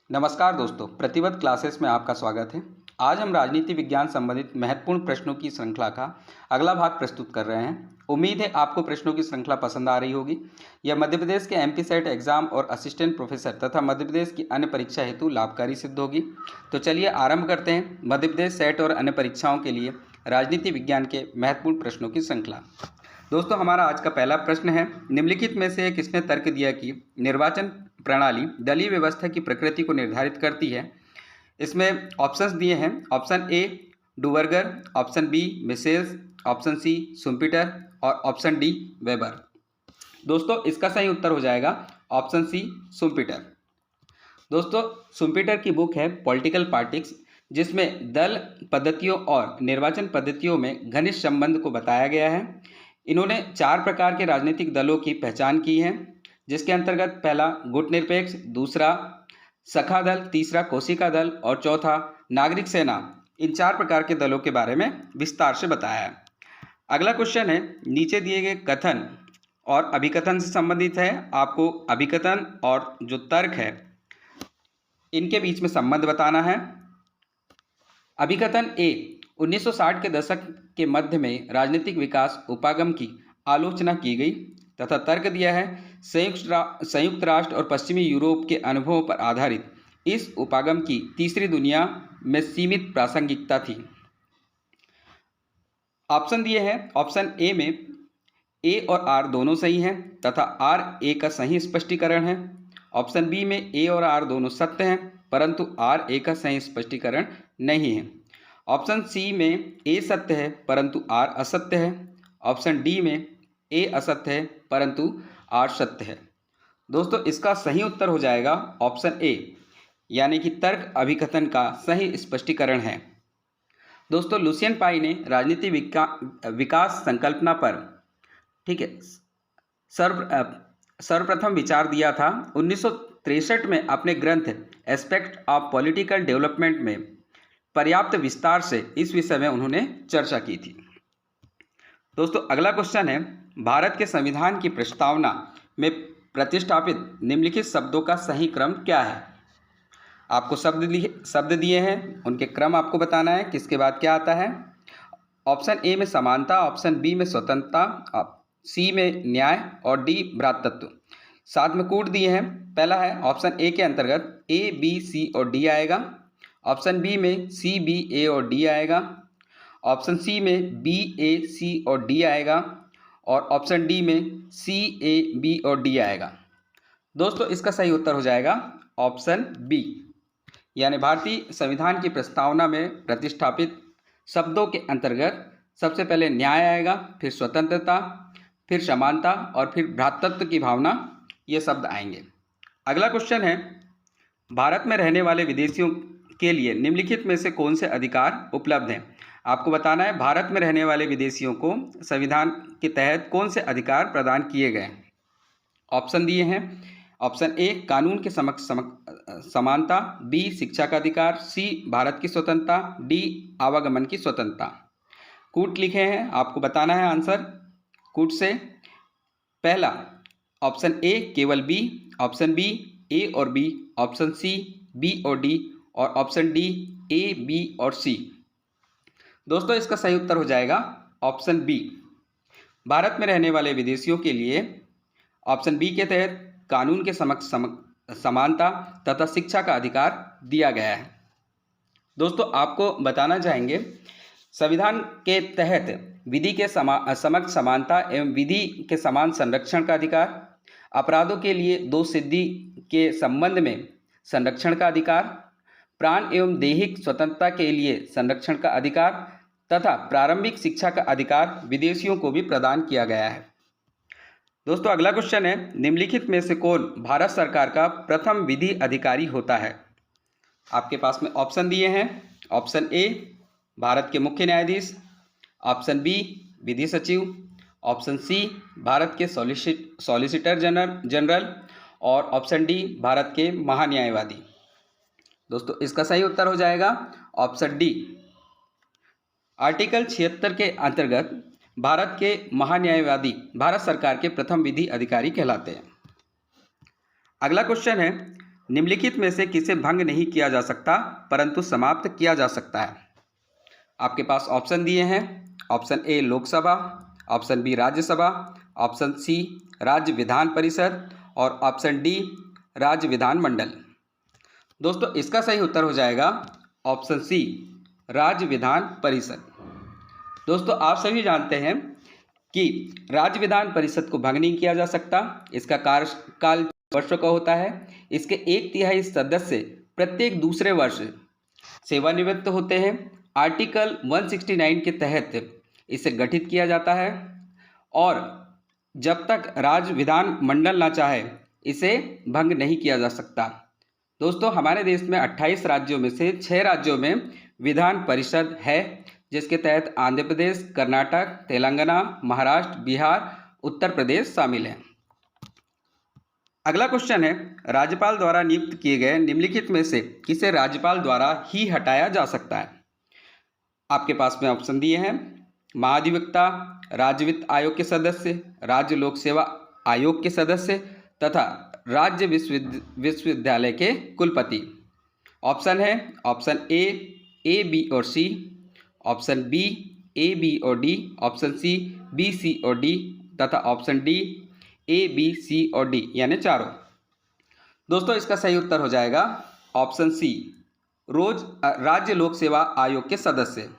नमस्कार दोस्तों, प्रतिबद्ध क्लासेस में आपका स्वागत है। आज हम राजनीति विज्ञान संबंधित महत्वपूर्ण प्रश्नों की श्रृंखला का अगला भाग प्रस्तुत कर रहे हैं। उम्मीद है आपको प्रश्नों की श्रृंखला पसंद आ रही होगी। यह मध्य प्रदेश के एमपी सेट एग्जाम और असिस्टेंट प्रोफेसर तथा मध्य प्रदेश की अन्य परीक्षा हेतु लाभकारी सिद्ध होगी। तो चलिए आरंभ करते हैं मध्य प्रदेश सेट और अन्य परीक्षाओं के लिए राजनीति विज्ञान के महत्वपूर्ण प्रश्नों की श्रृंखला। दोस्तों, हमारा आज का पहला प्रश्न है, निम्नलिखित में से किसने तर्क दिया कि निर्वाचन प्रणाली दलीय व्यवस्था की प्रकृति को निर्धारित करती है। इसमें ऑप्शंस दिए हैं। Option A Duverger, option B Michels, option C Schumpeter और ऑप्शन डी वेबर। दोस्तों, इसका सही उत्तर हो जाएगा ऑप्शन सी शुम्पीटर। दोस्तों, शुम्पीटर की बुक है पॉलिटिकल पार्टिक्स, जिसमें दल पद्धतियों और निर्वाचन पद्धतियों में घनिष्ठ संबंध को बताया गया है। इन्होंने 4 प्रकार के राजनीतिक दलों की पहचान की है, जिसके अंतर्गत पहला गुटनिरपेक्ष, दूसरा सखा दल, तीसरा कोशिका दल और चौथा नागरिक सेना। इन 4 प्रकार के दलों के बारे में विस्तार से बताया है। अगला क्वेश्चन है, नीचे दिए गए कथन और अभिकथन से संबंधित है। आपको अभिकथन और जो तर्क है इनके बीच में संबंध बताना है। अभिकथन ए, 1960 के दशक के मध्य में राजनीतिक विकास उपागम की आलोचना की गई तथा तर्क दिया है संयुक्त राष्ट्र और पश्चिमी यूरोप के अनुभवों पर आधारित इस उपागम की तीसरी दुनिया में सीमित प्रासंगिकता थी। ऑप्शन दिए हैं। ऑप्शन ए में ए और आर दोनों सही हैं तथा आर ए का सही स्पष्टीकरण है। ऑप्शन बी में ए और आर दोनों सत्य हैं परंतु आर ए का सही स्पष्टीकरण नहीं है। ऑप्शन सी में ए सत्य है परंतु आर असत्य है। ऑप्शन डी में ए असत्य है परंतु आर सत्य है। दोस्तों, इसका सही उत्तर हो जाएगा ऑप्शन ए, यानी कि तर्क अभिकथन का सही स्पष्टीकरण है। दोस्तों, लुसियन पाई ने राजनीति विकास संकल्पना पर सर्वप्रथम विचार दिया था। 1963 में अपने ग्रंथ एस्पेक्ट ऑफ पॉलिटिकल डेवलपमेंट में पर्याप्त विस्तार से इस विषय में उन्होंने चर्चा की थी। दोस्तों, अगला क्वेश्चन है, भारत के संविधान की प्रस्तावना में प्रतिष्ठापित निम्नलिखित शब्दों का सही क्रम क्या है। आपको शब्द दिए हैं, उनके क्रम आपको बताना है, किसके बाद क्या आता है। ऑप्शन ए में समानता, ऑप्शन बी में स्वतंत्रता, सी में न्याय और डी भ्रातृत्व। साथ में कूट दिए हैं। पहला है ऑप्शन ए के अंतर्गत ए बी सी और डी आएगा। ऑप्शन बी में सी बी ए और डी आएगा। ऑप्शन सी में बी ए सी और डी आएगा और ऑप्शन डी में सी ए बी और डी आएगा। दोस्तों, इसका सही उत्तर हो जाएगा ऑप्शन बी, यानी भारतीय संविधान की प्रस्तावना में प्रतिष्ठापित शब्दों के अंतर्गत सबसे पहले न्याय आएगा, फिर स्वतंत्रता, फिर समानता और फिर भ्रातृत्व की भावना, ये शब्द आएंगे। अगला क्वेश्चन है, भारत में रहने वाले विदेशियों के लिए निम्नलिखित में से कौन से अधिकार उपलब्ध हैं। आपको बताना है भारत में रहने वाले विदेशियों को संविधान के तहत कौन से अधिकार प्रदान किए गए। ऑप्शन दिए हैं। ऑप्शन ए कानून के समक्ष समानता, बी शिक्षा का अधिकार, सी भारत की स्वतंत्रता, डी आवागमन की स्वतंत्रता। कूट लिखे हैं, आपको बताना है आंसर कूट से। पहला ऑप्शन ए केवल बी, ऑप्शन बी ए और बी, ऑप्शन सी बी और डी और ऑप्शन डी ए बी और सी। दोस्तों, इसका सही उत्तर हो जाएगा ऑप्शन बी। भारत में रहने वाले विदेशियों के लिए ऑप्शन बी के तहत कानून के समक्ष समानता तथा शिक्षा का अधिकार दिया गया है। दोस्तों, आपको बताना चाहेंगे संविधान के तहत विधि के समक्ष समानता एवं विधि के समान संरक्षण का अधिकार, अपराधों के लिए दोषसिद्धि के संबंध में संरक्षण का अधिकार, प्राण एवं दैहिक स्वतंत्रता के लिए संरक्षण का अधिकार तथा प्रारंभिक शिक्षा का अधिकार विदेशियों को भी प्रदान किया गया है। दोस्तों, अगला क्वेश्चन है, निम्नलिखित में से कौन भारत सरकार का प्रथम विधि अधिकारी होता है। आपके पास में ऑप्शन दिए हैं। ऑप्शन ए भारत के मुख्य न्यायाधीश, ऑप्शन बी विधि सचिव, ऑप्शन सी भारत के सॉलिसिटर जनरल और ऑप्शन डी भारत के महान्यायवादी। दोस्तों, इसका सही उत्तर हो जाएगा ऑप्शन डी। आर्टिकल 76 के अंतर्गत भारत के महान्यायवादी भारत सरकार के प्रथम विधि अधिकारी कहलाते हैं। अगला क्वेश्चन है, निम्नलिखित में से किसे भंग नहीं किया जा सकता परंतु समाप्त किया जा सकता है? आपके पास ऑप्शन दिए हैं। Option A Lok Sabha, option B Rajya Sabha, option C राज्य विधान परिषद और ऑप्शन डी राज्य विधान मंडल। दोस्तों इसका सही उत्तर हो जाएगा ऑप्शन सी राज्य विधान परिषद। दोस्तों आप सभी जानते हैं कि राज्य विधान परिषद को भंग नहीं किया जा सकता। इसका कार्यकाल वर्षों का होता है। इसके 1/3 सदस्य प्रत्येक दूसरे वर्ष सेवानिवृत्त होते हैं। आर्टिकल 169 के तहत इसे गठित किया जाता है और जब तक राज्य विधान मंडल ना चाहे इसे भंग नहीं किया जा सकता। दोस्तों हमारे देश में 28 राज्यों में से 6 राज्यों में विधान परिषद है, जिसके तहत आंध्र प्रदेश, कर्नाटक, तेलंगाना, महाराष्ट्र, बिहार, उत्तर प्रदेश शामिल हैं। अगला क्वेश्चन है, राज्यपाल द्वारा नियुक्त किए गए निम्नलिखित में से किसे राज्यपाल द्वारा ही हटाया जा सकता है? आपके पास में ऑप्शन दिए हैं। महाधिवक्ता, राज्य वित्त आयोग के सदस्य, राज्य लोक सेवा आयोग के सदस्य तथा राज्य विश्वविद्यालय के कुलपति। ऑप्शन है ऑप्शन ए, बी और सी, ऑप्शन बी ए, बी और डी, ऑप्शन सी बी, सी और डी तथा ऑप्शन डी ए, बी, सी और डी यानी चारों। दोस्तों इसका सही उत्तर हो जाएगा ऑप्शन सी राज्य लोक सेवा आयोग के सदस्य।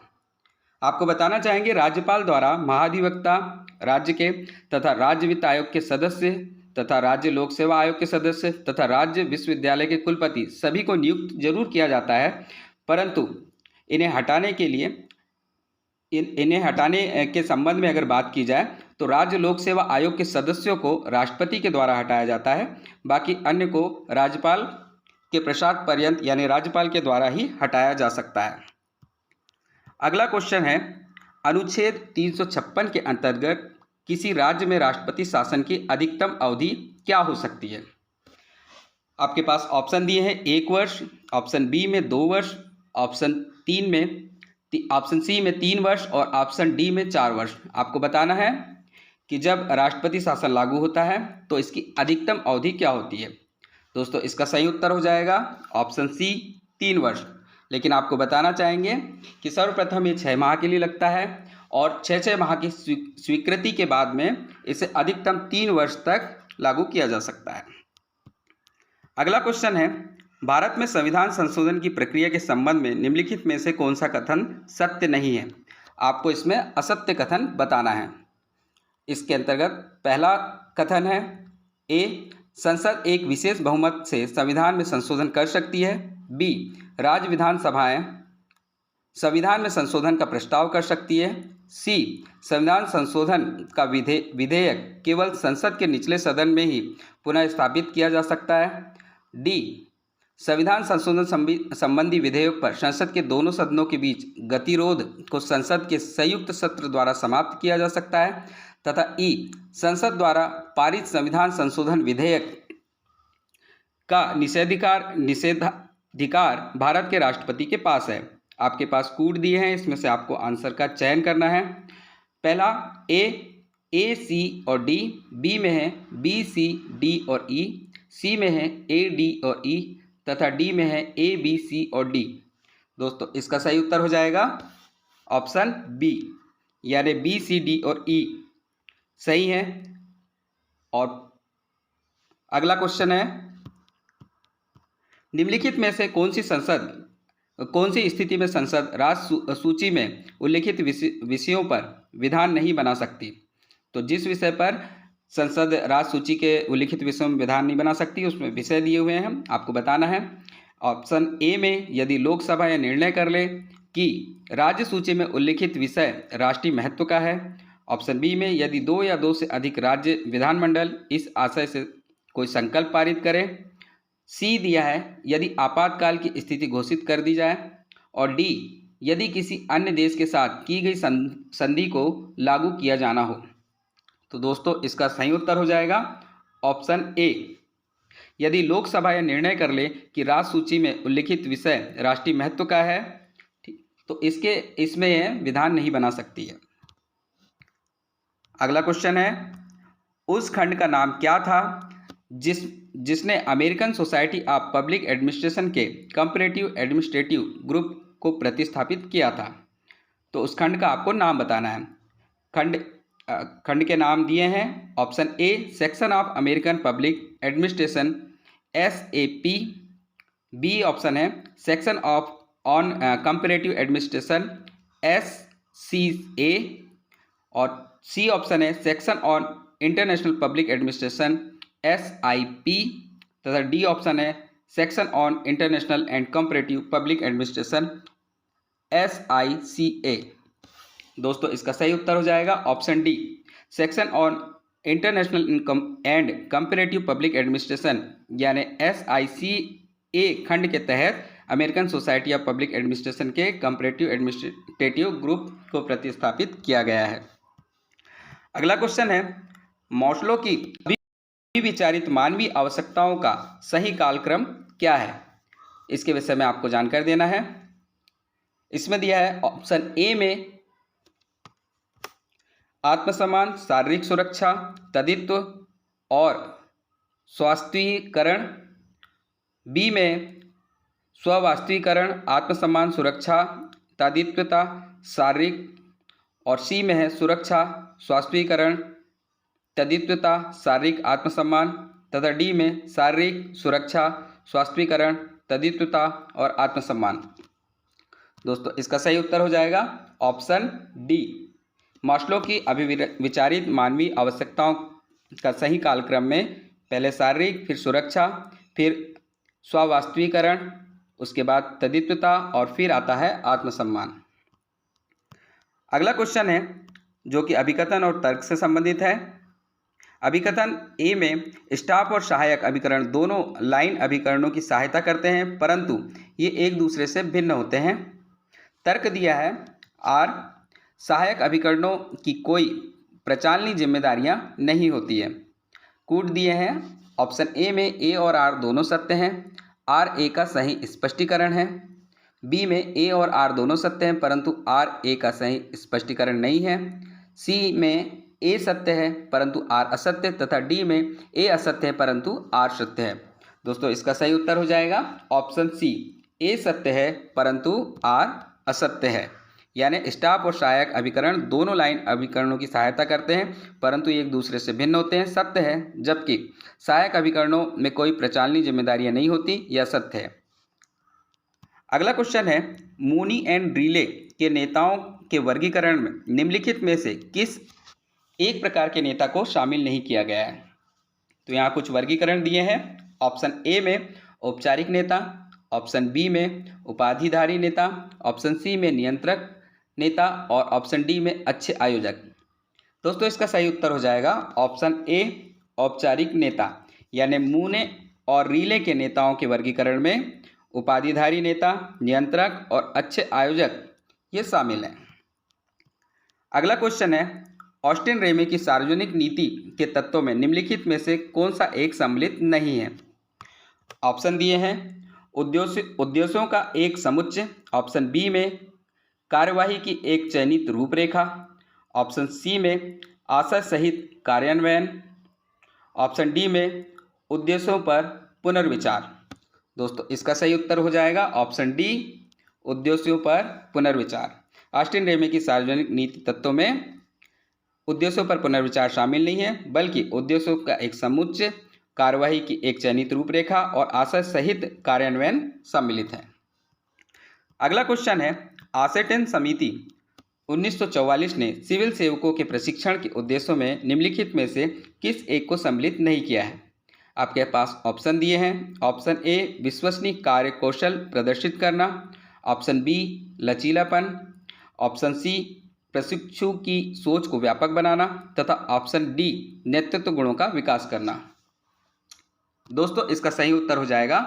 आपको बताना चाहेंगे राज्यपाल द्वारा महाधिवक्ता, राज्य के तथा राज्य वित्त आयोग के सदस्य तथा राज्य लोक सेवा आयोग के सदस्य तथा राज्य विश्वविद्यालय के कुलपति सभी को नियुक्त जरूर किया जाता है, परंतु इन्हें हटाने के लिए इन्हें हटाने के संबंध में अगर बात की जाए तो राज्य लोक सेवा आयोग के सदस्यों को राष्ट्रपति के द्वारा हटाया जाता है, बाकी अन्य को राज्यपाल के प्रसाद पर्यंत यानी राज्यपाल के द्वारा ही हटाया जा सकता है। अगला क्वेश्चन है, अनुच्छेद 356 के अंतर्गत किसी राज्य में राष्ट्रपति शासन की अधिकतम अवधि क्या हो सकती है? आपके पास ऑप्शन दिए हैं 1 वर्ष, ऑप्शन बी में 2 वर्ष, ऑप्शन सी में 3 वर्ष और ऑप्शन डी में 4 वर्ष। आपको बताना है कि जब राष्ट्रपति शासन लागू होता है तो इसकी अधिकतम अवधि क्या होती है। दोस्तों इसका सही उत्तर हो जाएगा ऑप्शन सी 3 वर्ष। लेकिन आपको बताना चाहेंगे कि सर्वप्रथम ये 6 माह के लिए लगता है और 6 माह की स्वीकृति के बाद में इसे अधिकतम 3 वर्ष तक लागू किया जा सकता है। अगला क्वेश्चन है, भारत में संविधान संशोधन की प्रक्रिया के संबंध में निम्नलिखित में से कौन सा कथन सत्य नहीं है? आपको इसमें असत्य कथन बताना है। इसके अंतर्गत पहला कथन है ए, संसद एक विशेष बहुमत से संविधान में संशोधन कर सकती है। बी, राज्य विधानसभाएं संविधान में संशोधन का प्रस्ताव कर सकती है। सी, संविधान संशोधन का विधेयक केवल संसद के निचले सदन में ही पुनः स्थापित किया जा सकता है। डी, संविधान संशोधन संबंधी विधेयक पर संसद के दोनों सदनों के बीच गतिरोध को संसद के संयुक्त सत्र द्वारा समाप्त किया जा सकता है। तथा ई, संसद द्वारा पारित संविधान संशोधन विधेयक का निषेधाधिकार भारत के राष्ट्रपति के पास है। आपके पास कूट दिए हैं, इसमें से आपको आंसर का चयन करना है। पहला ए, सी और डी, बी में है बी, सी, डी और ई, सी में है ए, डी और ई तथा डी में है ए, बी, सी और डी। दोस्तों इसका सही उत्तर हो जाएगा ऑप्शन बी यानी बी, सी, डी और ई सही है। और अगला क्वेश्चन है, निम्नलिखित में से कौन सी स्थिति में संसद राज्य सूची में उल्लिखित विषयों पर विधान नहीं बना सकती? तो जिस विषय पर संसद राज्य सूची के उल्लिखित विषयों में विधान नहीं बना सकती उसमें विषय दिए हुए हैं, आपको बताना है। ऑप्शन ए में यदि लोकसभा यह निर्णय कर ले कि राज्य सूची में उल्लिखित विषय राष्ट्रीय महत्व का है। ऑप्शन बी में यदि 2 या 2 से अधिक राज्य विधानमंडल इस आशय से कोई संकल्प पारित करे। सी दिया है यदि आपातकाल की स्थिति घोषित कर दी जाए। और डी, यदि किसी अन्य देश के साथ की गई संधि को लागू किया जाना हो। तो दोस्तों इसका सही उत्तर हो जाएगा ऑप्शन ए, यदि लोकसभा यह निर्णय कर ले कि राज्य सूची में उल्लिखित विषय राष्ट्रीय महत्व का है तो इसमें यह विधान नहीं बना सकती है। अगला क्वेश्चन है, उस खंड का नाम क्या था जिसने American society of public administration के कंपैरेटिव एडमिनिस्ट्रेटिव ग्रुप को प्रतिस्थापित किया था। तो उस खंड का आपको नाम बताना है। खंड के नाम दिए हैं। Option A section of American public administration SAP, B option है section of on comparative administration SCA, और सी ऑप्शन है section on international public administration SIP, तथा डी ऑप्शन है section on international and comparative public administration SICA। दोस्तों इसका सही उत्तर हो जाएगा option D section on international income and comparative public administration यानी SICA खंड के तहत American society of public administration के कंपैरेटिव एडमिनिस्ट्रेटिव ग्रुप को प्रतिस्थापित किया गया है। अगला क्वेश्चन है मॉस्लो की विचारित मानवीय आवश्यकताओं का सही कालक्रम क्या है? इसके विषय में आपको जानकारी देना है। इसमें दिया है ऑप्शन ए में आत्मसम्मान, शारीरिक सुरक्षा, तदित्व और स्वास्थ्यीकरण, बी में स्ववास्तवीकरण, आत्मसम्मान, सुरक्षा, तदित्वता, शारीरिक, और सी में है सुरक्षा, स्वास्थ्यीकरण, तदित्वता, शारीरिक, आत्मसम्मान, तथा डी में शारीरिक, सुरक्षा, स्वास्थ्यीकरण, तदित्वता और आत्मसम्मान। दोस्तों इसका सही उत्तर हो जाएगा ऑप्शन डी। मास्लो की अभिविचारित मानवीय आवश्यकताओं का सही कालक्रम में पहले शारीरिक, फिर सुरक्षा, फिर स्ववास्तवीकरण, उसके बाद तदित्वता और फिर आता है आत्मसम्मान। अगला क्वेश्चन है जो कि अभिकथन और तर्क से संबंधित है। अभिकथन ए में स्टाफ और सहायक अभिकरण दोनों लाइन अभिकरणों की सहायता करते हैं, परंतु ये एक दूसरे से भिन्न होते हैं। तर्क दिया है आर सहायक अभिकरणों की कोई प्रचालनी जिम्मेदारियां नहीं होती है। कूट दिए हैं ऑप्शन ए में ए और आर दोनों सत्य हैं, आर ए का सही स्पष्टीकरण है। बी में ए और आर दोनों सत्य हैं परंतु आर ए का सही स्पष्टीकरण नहीं है। सी में ए सत्य है परंतु आर असत्य, तथा डी में ए असत्य है परंतु आर सत्य है। दोस्तों इसका सही उत्तर हो जाएगा ऑप्शन सी, ए सत्य है परंतु आर असत्य है। यानी स्टाफ और सहायक अभिकरण दोनों लाइन अभिकरणों की सहायता करते हैं परंतु एक दूसरे से भिन्न होते हैं, सत्य है, जबकि सहायक अभिकरणों में कोई प्रचालनी जिम्मेदारियां नहीं होती, यह सत्य है। अगला क्वेश्चन है मूनी एंड रीले के नेताओं के वर्गीकरण में निम्नलिखित में से किस एक प्रकार के नेता को शामिल नहीं किया गया है? तो यहाँ कुछ वर्गीकरण दिए हैं। ऑप्शन ए में औपचारिक नेता, ऑप्शन बी में उपाधिधारी नेता, ऑप्शन सी में नियंत्रक नेता और ऑप्शन डी में अच्छे आयोजक। दोस्तों इसका सही उत्तर हो जाएगा ऑप्शन ए औपचारिक नेता। यानी मूने और रीले के नेताओं के वर्गीकरण में उपाधिधारी नेता, नियंत्रक और अच्छे आयोजक ये शामिल हैं। अगला क्वेश्चन है ऑस्टिन रेमे की सार्वजनिक नीति के तत्वों में निम्नलिखित में से कौन सा एक सम्मिलित नहीं है? ऑप्शन दिए हैं उद्देश्यों का एक समुच्चय, ऑप्शन बी में कार्यवाही की एक चयनित रूपरेखा, ऑप्शन सी में आशय सहित कार्यान्वयन, ऑप्शन डी में उद्देश्यों पर पुनर्विचार। दोस्तों इसका सही उत्तर हो जाएगा ऑप्शन डी, उद्देश्यों पर पुनर्विचार। ऑस्टिन रेमे की सार्वजनिक नीति तत्वों में उद्देश्यों पर पुनर्विचार शामिल नहीं है, बल्कि उद्देश्यों का एक समुच्चय, कार्यवाही की एक चयनित रूपरेखा और आशय सहित कार्यान्वयन सम्मिलित है। अगला क्वेश्चन है आसेटेन समिति 1944 ने सिविल सेवकों के प्रशिक्षण के उद्देश्यों में निम्नलिखित में से किस एक को सम्मिलित नहीं किया है? आपके पास ऑप्शन दिए हैं। ऑप्शन ए विश्वसनीय कार्य कौशल प्रदर्शित करना, ऑप्शन बी लचीलापन, ऑप्शन सी प्रशिक्षु की सोच को व्यापक बनाना, तथा ऑप्शन डी नेतृत्व गुणों का विकास करना। दोस्तों इसका सही उत्तर हो जाएगा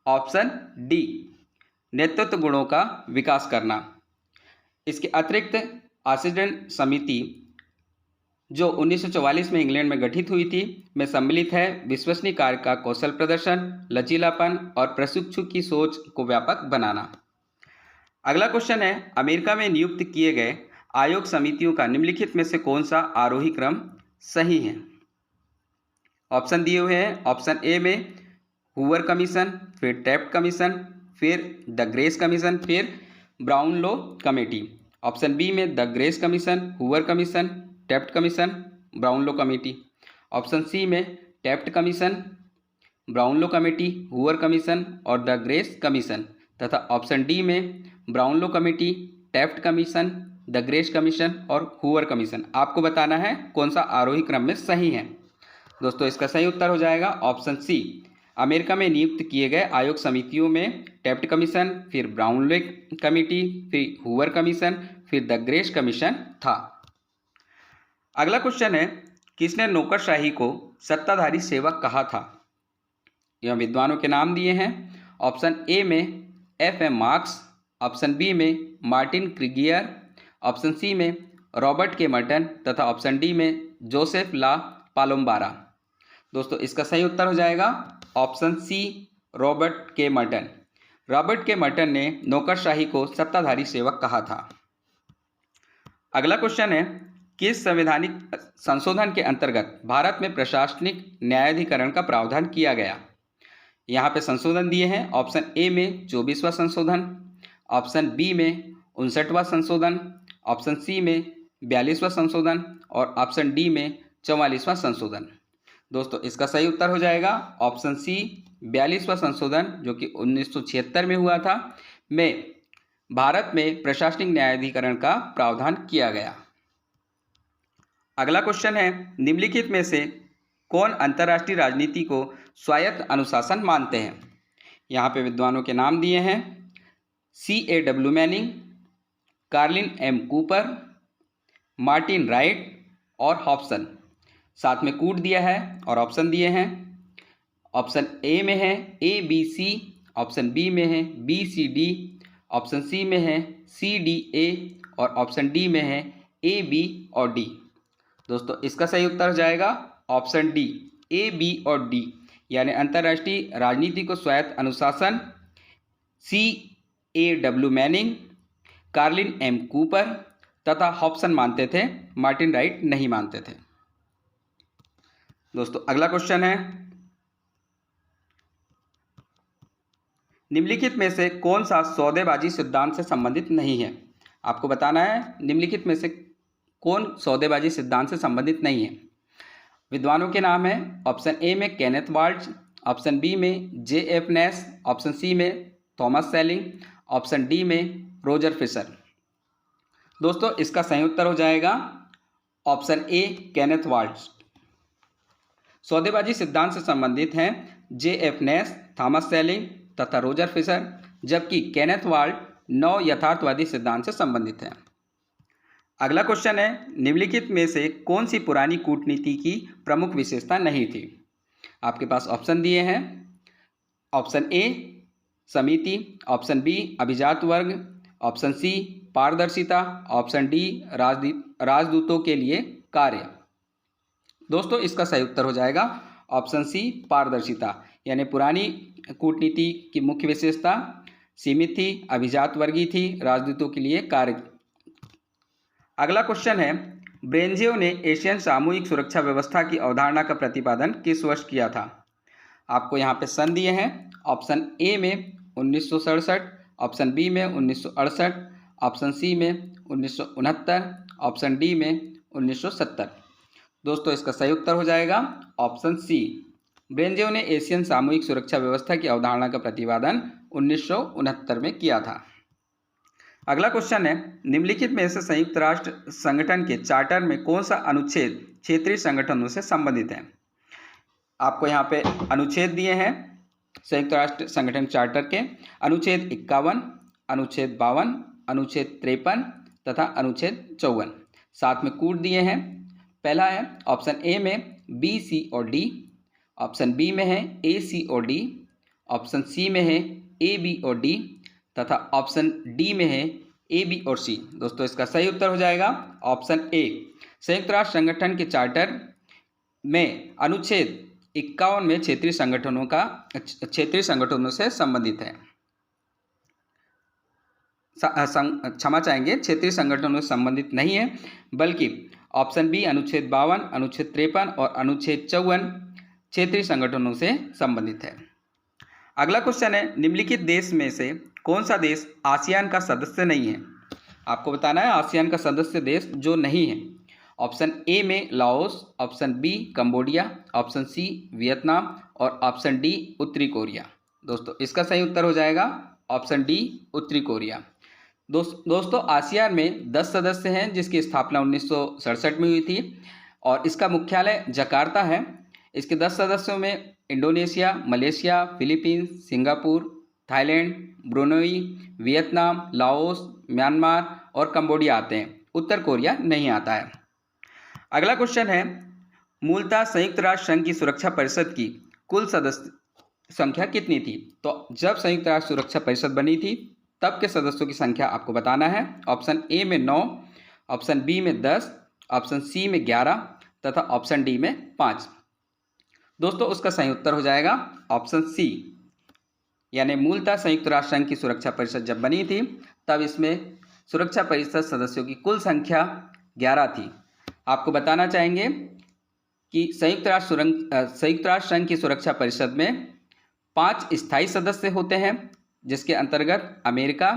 ऑप्शन डी, नेतृत्व गुणों का विकास करना। इसके अतिरिक्त आसेटेन समिति जो 1944 में इंग्लैंड में गठित हुई थी में सम्मिलित है विश्वसनीय कार्य का कौशल प्रदर्शन, लचीलापन और प्रशिक्षु की सोच को व्यापक बनाना। अगला क्वेश्चन है अमेरिका में नियुक्त किए गए आयोग समितियों का निम्नलिखित में से कौन सा आरोही क्रम सही है? ऑप्शन दिए हुए हैं। ऑप्शन ए में हूवर कमीशन, फिर टैफ्ट कमीशन, फिर द ग्रेस कमीशन, फिर ब्राउनलो कमेटी। ऑप्शन बी में the Grace commission, Hoover commission, Taft commission, Brownlow committee. Option C में Taft commission, Brownlow committee, Hoover commission और द ग्रेस कमीशन, तथा option D में Brownlow committee, Taft commission, the Grace commission और Hoover commission. आपको बताना है कौन सा आरोही क्रम में सही है। दोस्तों इसका सही उत्तर हो जाएगा ऑप्शन सी। अमेरिका में नियुक्त किए गए आयोग समितियों में टैफ्ट कमीशन, फिर ब्राउनलो कमेटी, फिर हूवर कमीशन, फिर द ग्रेस कमीशन था। अगला क्वेश्चन है, किसने नौकरशाही को सत्ताधारी सेवक कहा था? यह विद्वानों के नाम दिए हैं। ऑप्शन ए में एफ.एम. मार्क्स, ऑप्शन बी में मार्टिन क्रीगियर, ऑप्शन सी में रॉबर्ट के मर्टन तथा ऑप्शन डी में जोसेफ ला पालोम्बारा। दोस्तों इसका सही उत्तर हो जाएगा ऑप्शन सी, रॉबर्ट के मर्टन। रॉबर्ट के मर्टन ने नौकरशाही को सत्ताधारी सेवक कहा था। अगला क्वेश्चन है, किस संवैधानिक संशोधन के अंतर्गत भारत में प्रशासनिक न्यायाधिकरण का प्रावधान किया गया? यहाँ पे संशोधन दिए हैं। ऑप्शन ए में 24वां संशोधन, ऑप्शन बी में 59वां संशोधन, ऑप्शन सी में 42वां संशोधन और ऑप्शन डी में 44वां संशोधन। दोस्तों इसका सही उत्तर हो जाएगा ऑप्शन सी, 42वां संशोधन, जो कि 1976 में हुआ था, में भारत में प्रशासनिक न्यायाधिकरण का प्रावधान किया गया। अगला क्वेश्चन है, निम्नलिखित में से कौन अंतर्राष्ट्रीय राजनीति को स्वायत्त अनुशासन मानते हैं? यहाँ पे विद्वानों के नाम दिए हैं। C.A.W. Manning, Carlin M Cooper, Martin Wright और हॉब्सन। साथ में कूट दिया है और ऑप्शन दिए हैं। ऑप्शन ए में है ABC, ऑप्शन बी में है BCD, ऑप्शन सी में है CDA और ऑप्शन डी में है AB और D। दोस्तों इसका सही उत्तर हो जाएगा ऑप्शन डी, AB और D, यानी अंतर्राष्ट्रीय राजनीति को स्वायत्त अनुशासन C.A.W. Manning, Carlin M Cooper तथा हॉब्सन मानते थे, मार्टिन राइट नहीं मानते थे। दोस्तों अगला क्वेश्चन है, निम्नलिखित में से कौन सा सौदेबाजी सिद्धांत से संबंधित नहीं है? आपको बताना है निम्नलिखित में से कौन सौदेबाजी सिद्धांत से संबंधित नहीं है। विद्वानों के नाम है। ऑप्शन ए में केनेथ वाल्ट्ज, ऑप्शन बी में J.F. नैश, ऑप्शन सी में थॉमस सेलिंग, ऑप्शन डी में रोजर फिशर। दोस्तों इसका सही उत्तर हो जाएगा ऑप्शन ए, केनेथ वाल्ट्ज। सौदेबाजी सिद्धांत से संबंधित हैं J.F. नैश, थॉमस सेलिंग तथा रोजर फिशर, जबकि केनेथ वाल्ट नव यथार्थवादी सिद्धांत से संबंधित है। अगला क्वेश्चन है, निम्नलिखित में से कौन सी पुरानी कूटनीति की प्रमुख विशेषता नहीं थी? आपके पास ऑप्शन दिए हैं। ऑप्शन ए समिति, ऑप्शन बी अभिजात वर्ग, ऑप्शन सी पारदर्शिता, ऑप्शन डी राजदूतों के लिए कार्य। दोस्तों इसका सही उत्तर हो जाएगा ऑप्शन सी, पारदर्शिता, यानी पुरानी कूटनीति की मुख्य विशेषता सीमित थी, अभिजात वर्गीय थी, राजदूतों के लिए कार्य। अगला क्वेश्चन है, ब्रेंजियो ने एशियन सामूहिक सुरक्षा व्यवस्था की अवधारणा का प्रतिपादन किस वर्ष किया था? आपको यहाँ पे सन दिए हैं। ऑप्शन ए में 1967, ऑप्शन बी में 1968, ऑप्शन सी में 1969, ऑप्शन डी में 1970। दोस्तों इसका सही उत्तर हो जाएगा ऑप्शन सी, ब्रेंजियो ने एशियन सामूहिक सुरक्षा व्यवस्था की अवधारणा का प्रतिपादन 1969 में किया था। अगला क्वेश्चन है, निम्नलिखित में से संयुक्त राष्ट्र संगठन के चार्टर में कौन सा अनुच्छेद क्षेत्रीय संगठनों से संबंधित है? आपको यहाँ पे अनुच्छेद दिए हैं संयुक्त राष्ट्र संगठन चार्टर के। अनुच्छेद 51, अनुच्छेद 52, अनुच्छेद 53 तथा अनुच्छेद 54। साथ में कूट दिए हैं। पहला है ऑप्शन ए में B, C और D, ऑप्शन बी में है A, C और D, ऑप्शन सी में है A, B और D तथा ऑप्शन डी में है A, B और C। दोस्तों इसका सही उत्तर हो जाएगा ऑप्शन ए, संयुक्त राष्ट्र संगठन के चार्टर में अनुच्छेद 51 में क्षेत्रीय संगठनों से संबंधित है। क्षमा चाहेंगे, क्षेत्रीय संगठनों से संबंधित नहीं है, बल्कि ऑप्शन बी अनुच्छेद 52, अनुच्छेद 53 और अनुच्छेद 54 क्षेत्रीय संगठनों से संबंधित है। अगला क्वेश्चन है, निम्नलिखित देश में से कौन सा देश आसियान का सदस्य नहीं है? आपको बताना है आसियान का सदस्य देश जो नहीं है। ऑप्शन ए में Laos, option B Cambodia, option C Vietnam और ऑप्शन डी उत्तरी कोरिया। दोस्तों इसका सही उत्तर हो जाएगा ऑप्शन डी उत्तरी कोरिया। दोस्तों आसियान में 10 सदस्य हैं जिसकी स्थापना 1967 में हुई थी और इसका मुख्यालय जकार्ता है। इसके 10 सदस्यों में Indonesia, Malaysia, Philippines, Singapore, Thailand, Brunei, Vietnam, Laos, Myanmar और कंबोडिया आते हैं। उत्तर कोरिया नहीं आता है। अगला क्वेश्चन है, मूलतः संयुक्त राष्ट्र संघ की सुरक्षा परिषद की कुल सदस्य संख्या कितनी थी? तो जब संयुक्त राष्ट्र सुरक्षा परिषद बनी थी तब के सदस्यों की संख्या आपको बताना है। ऑप्शन ए में 9, ऑप्शन बी में 10, ऑप्शन सी में 11 तथा ऑप्शन डी में 5। दोस्तों उसका सही उत्तर हो जाएगा ऑप्शन सी, यानी मूलतः संयुक्त राष्ट्र संघ की सुरक्षा परिषद जब बनी थी तब इसमें सुरक्षा परिषद सदस्यों की कुल संख्या 11 थी। आपको बताना चाहेंगे कि संयुक्त राष्ट्र संघ की सुरक्षा परिषद में 5 स्थायी सदस्य होते हैं जिसके अंतर्गत अमेरिका,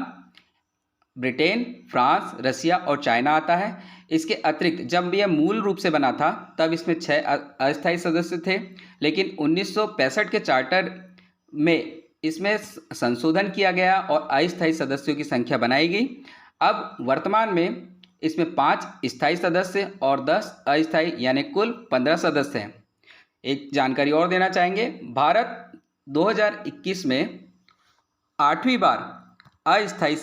ब्रिटेन, फ्रांस, रसिया और चाइना आता है। इसके अतिरिक्त जब यह मूल रूप से बना था तब इसमें 6 अस्थायी सदस्य थे, लेकिन 1965 के चार्टर में इसमें संशोधन किया गया और अस्थायी सदस्यों की संख्या बनाई गई। अब वर्तमान में इसमें 5 स्थायी सदस्य और 10 अस्थायी यानी कुल 15 सदस्य हैं। एक जानकारी और देना चाहेंगे, भारत 2021 में 8वीं बार अस्थायी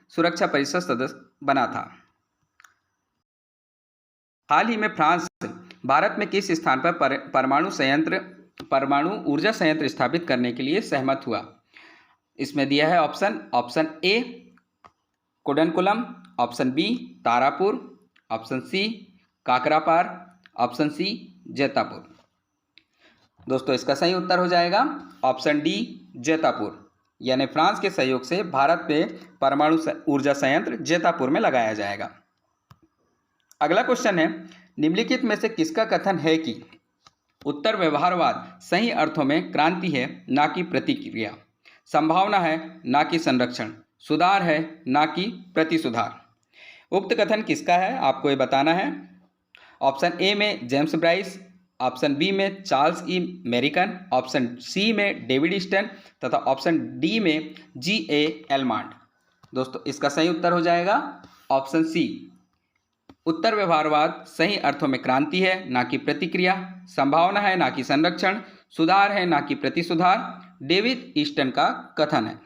सुरक्षा परिषद सदस्य बना था। हाल ही में फ्रांस भारत में किस स्थान पर परमाणु ऊर्जा संयंत्र स्थापित करने के लिए सहमत हुआ? इसमें दिया है option A Kudankulam, option B Tarapur, option C Kakrapar, option C Jaitapur. दोस्तों इसका सही उत्तर हो जाएगा ऑप्शन डी जैतापुर, यानी फ्रांस के सहयोग से भारत में परमाणु ऊर्जा संयंत्र जैतापुर में लगाया जाएगा। अगला क्वेश्चन है, निम्नलिखित में से किसका कथन है कि उत्तर व्यवहारवाद सही अर्थों में क्रांति है ना कि प्रतिक्रिया, संभावना है ना कि संरक्षण, सुधार है ना कि प्रतिसुधार? उक्त कथन किसका है आपको ये बताना है। ऑप्शन ए में जेम्स ब्राइस, ऑप्शन बी में चार्ल्स ई मेरिकन, ऑप्शन सी में डेविड ईस्टन तथा ऑप्शन डी में G.A. एलमांड। दोस्तों इसका सही उत्तर हो जाएगा ऑप्शन सी, उत्तर व्यवहारवाद सही अर्थों में क्रांति है ना कि प्रतिक्रिया, संभावना है ना कि संरक्षण, सुधार है ना कि प्रतिसुधार, डेविड ईस्टन का कथन है।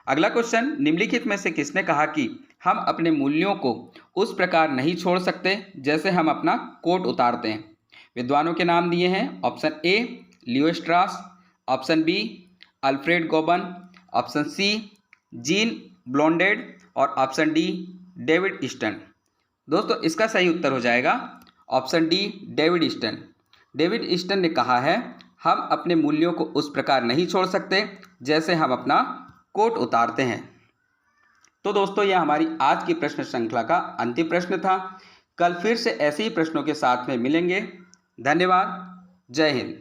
अगला क्वेश्चन, निम्नलिखित में से किसने कहा कि हम अपने मूल्यों को उस प्रकार नहीं छोड़ सकते जैसे हम अपना कोट उतारते हैं? विद्वानों के नाम दिए हैं। Option A Leo Strauss, option B Alfred Goban, option C Jean Blondel और ऑप्शन डी डेविड ईस्टन। दोस्तों इसका सही उत्तर हो जाएगा option D David Easton. David Easton ने कहा है हम अपने मूल्यों को उस प्रकार नहीं छोड़ सकते जैसे हम अपना कोट उतारते हैं। तो दोस्तों यह हमारी आज की प्रश्न श्रृंखला का अंतिम प्रश्न था। कल फिर से ऐसे ही प्रश्नों के साथ में मिलेंगे। धन्यवाद। जय हिंद।